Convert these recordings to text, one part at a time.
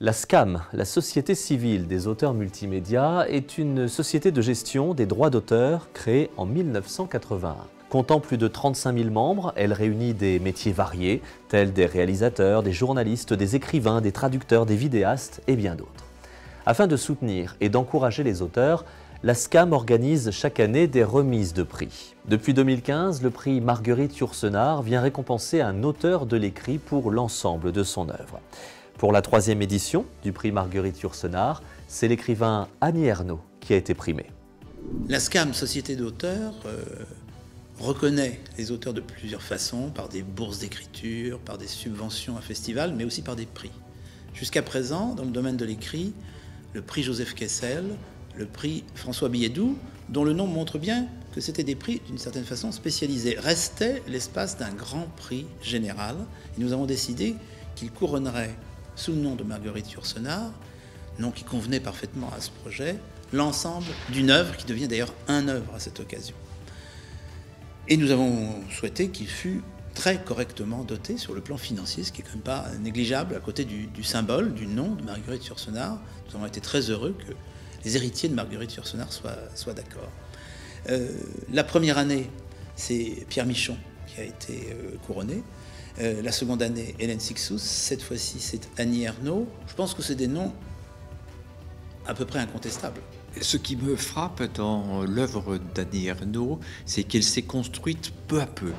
La SCAM, la Société civile des auteurs multimédia, est une société de gestion des droits d'auteur créée en 1981. Comptant plus de 35 000 membres, elle réunit des métiers variés, tels des réalisateurs, des journalistes, des écrivains, des traducteurs, des vidéastes et bien d'autres. Afin de soutenir et d'encourager les auteurs, la SCAM organise chaque année des remises de prix. Depuis 2015, le prix Marguerite Yourcenar vient récompenser un auteur de l'écrit pour l'ensemble de son œuvre. Pour la 3e édition du prix Marguerite Yourcenar, c'est l'écrivain Annie Ernaux qui a été primé. La SCAM, Société d'auteurs, reconnaît les auteurs de plusieurs façons, par des bourses d'écriture, par des subventions à festivals, mais aussi par des prix. Jusqu'à présent, dans le domaine de l'écrit, le prix Joseph Kessel, le prix François Billedou, dont le nom montre bien que c'était des prix d'une certaine façon spécialisés, restaient l'espace d'un grand prix général. Et nous avons décidé qu'il couronnerait, sous le nom de Marguerite Yourcenar, nom qui convenait parfaitement à ce projet, l'ensemble d'une œuvre qui devient d'ailleurs un œuvre à cette occasion. Et nous avons souhaité qu'il fût très correctement doté sur le plan financier, ce qui est quand même pas négligeable à côté du symbole, du nom de Marguerite Yourcenar. Nous avons été très heureux que les héritiers de Marguerite Yourcenar soient d'accord. La première année, c'est Pierre Michon qui a été couronné. La seconde année, Hélène Cixous. Cette fois-ci, c'est Annie Ernaux. Je pense que c'est des noms à peu près incontestables. Ce qui me frappe dans l'œuvre d'Annie Ernaux, c'est qu'elle s'est construite peu à peu.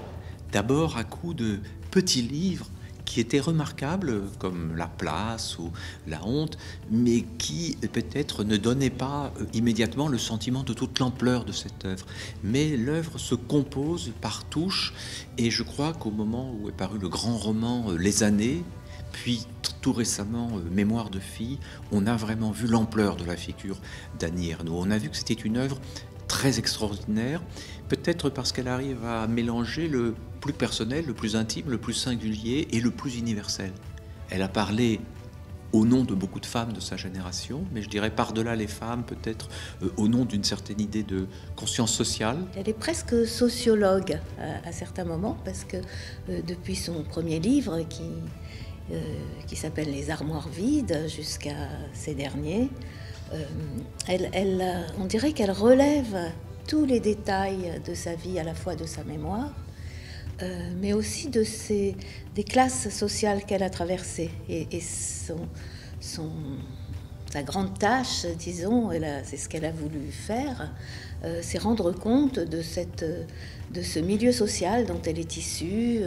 D'abord à coup de petits livres qui étaient remarquables, comme La Place ou La Honte, mais qui peut-être ne donnaient pas immédiatement le sentiment de toute l'ampleur de cette œuvre. Mais l'œuvre se compose par touches, et je crois qu'au moment où est paru le grand roman Les Années, puis tout récemment Mémoire de fille, on a vraiment vu l'ampleur de la figure d'Annie Ernaux. On a vu que c'était une œuvre très extraordinaire, peut-être parce qu'elle arrive à mélanger le plus personnel, le plus intime, le plus singulier et le plus universel. Elle a parlé au nom de beaucoup de femmes de sa génération, mais je dirais par-delà les femmes, peut-être au nom d'une certaine idée de conscience sociale. Elle est presque sociologue à certains moments, parce que depuis son premier livre qui s'appelle Les armoires vides jusqu'à ces derniers, on dirait qu'elle relève tous les détails de sa vie, à la fois de sa mémoire, mais aussi des classes sociales qu'elle a traversées. Et sa grande tâche, disons, c'est ce qu'elle a voulu faire, c'est rendre compte de ce milieu social dont elle est issue.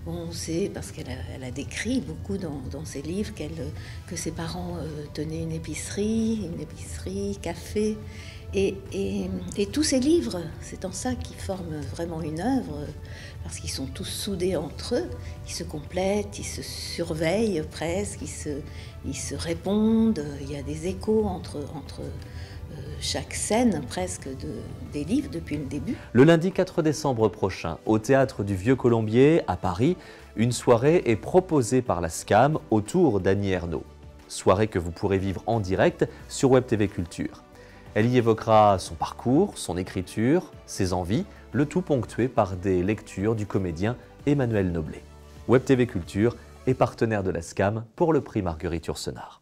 On sait, parce qu'elle a décrit beaucoup dans ses livres, que ses parents tenaient une épicerie, café. Et tous ces livres, c'est en ça qu'ils forment vraiment une œuvre, parce qu'ils sont tous soudés entre eux, ils se complètent, ils se surveillent presque, ils se répondent, il y a des échos entre chaque scène presque des livres depuis le début. Le lundi 4 décembre prochain, au Théâtre du Vieux Colombier à Paris, une soirée est proposée par la SCAM autour d'Annie Ernaux. Soirée que vous pourrez vivre en direct sur Web TV Culture. Elle y évoquera son parcours, son écriture, ses envies, le tout ponctué par des lectures du comédien Emmanuel Noblet. Web TV Culture est partenaire de la SCAM pour le prix Marguerite Yourcenar.